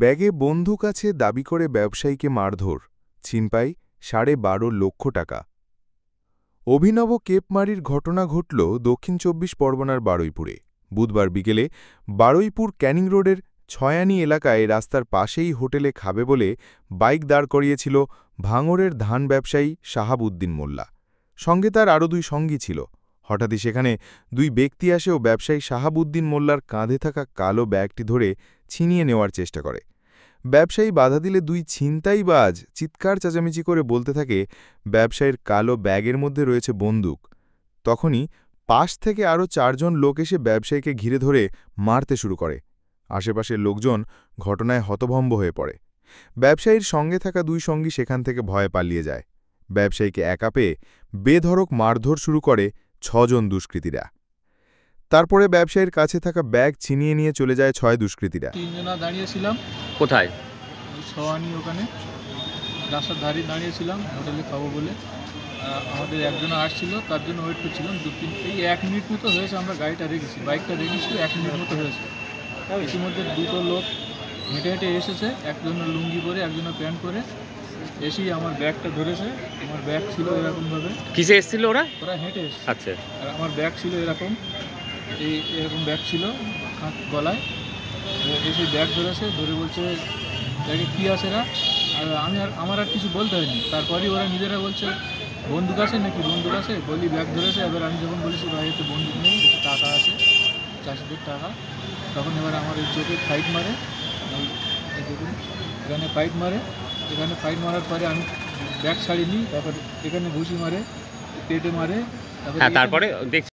ব্যাগে বন্দুক আছে দাবি করে ব্যবসায়ীকে মারধর, ছিনতাই 12.5 লক্ষ টাকা। অভিনব কেপমারির ঘটনা ঘটল দক্ষিণ ২৪ পরগনার বারুইপুরে। বুধবার বিকেলে বারুইপুর ক্যানিং রোডের ছয়ানি এলাকায় রাস্তার পাশেই হোটেলে খাবে বলে বাইক দাঁড় করিয়েছিল ভাঙড়ের ধান ব্যবসায়ী শাহাবুদ্দিন মোল্লা। সঙ্গে তার আরও 2 সঙ্গী ছিল। হঠাৎই সেখানে 2 ব্যক্তি আসে ও ব্যবসায়ী শাহাবুদ্দিন মোল্লার কাঁধে থাকা কালো ব্যাগটি ধরে ছিনিয়ে নেওয়ার চেষ্টা করে। ব্যবসায়ী বাধা দিলে 2 ছিনতাইবাজ চিৎকার চেঁচামেচি করে বলতে থাকে ব্যবসায়ীর কালো ব্যাগের মধ্যে রয়েছে বন্দুক। তখনই পাশ থেকে আরও 4 জন লোক এসে ব্যবসায়ীকে ঘিরে ধরে মারতে শুরু করে। আশেপাশের লোকজন ঘটনায় হতভম্ব হয়ে পড়ে। ব্যবসায়ীর সঙ্গে থাকা 2 সঙ্গী সেখান থেকে ভয়ে পালিয়ে যায়। ব্যবসায়ীকে একা পেয়ে বেধড়ক মারধর শুরু করে 6 জন দুষ্কৃতীরা। তারপরে ব্যবসায়ীর কাছে থাকা ব্যাগ ছিনিয়ে নিয়ে চলে যায় 6 দুষ্কৃতীরা। 3 জনা দাঁড়িয়েছিলাম। কোথায়? ছয়ানি ওখানে রাস্তার ধারে দাঁড়িয়েছিলাম হোটেলে খাবো বলে। আমাদের একজন আসছিল, তার জন্য ওয়েট করছিলাম। এই 1 মিনিট মতো হয়েছে আমরা গাড়িটা রেখেছি, বাইকটা রেখেছি, 1 মিনিট মতো হয়েছে। ইতিমধ্যে 2টো লোক হেঁটে হেঁটে এসেছে, একজনের লুঙ্গি পরে একজনের প্যান্ট পরে এসেই আমার ব্যাগটা ধরেছে। আমার ব্যাগ ছিল এরকমভাবে। কিসে এসেছিল ওরা? ওরা হেঁটে এসেছে। আচ্ছা। আর আমার ব্যাগ ছিল এরকম, এরকম ব্যাগ ছিল গলায়। এসে ব্যাগ ধরেছে, ধরে বলছে ব্যাগে কী আছে এরা। আর আমার আর কিছু বলতে হয়নি। তারপরেই ওরা নিজেরা বলছে বন্দুক আছে নাকি, বন্দুক আছে বলি ব্যাগ ধরেছে। এবার আমি যখন বলেছি ভাই এতে বন্দুক নেই, এতে টাকা আছে, চাষিদের টাকা, তখন এবার আমার এই চোখে ফাইট মারে। এই দেখুন এখানে ফাইট মারে, এখানে ফাইট মারার পরে আমি ব্যাগ ছাড়িনি। তারপর এখানে ঘুষি মারে, পেটে মারে। তারপরে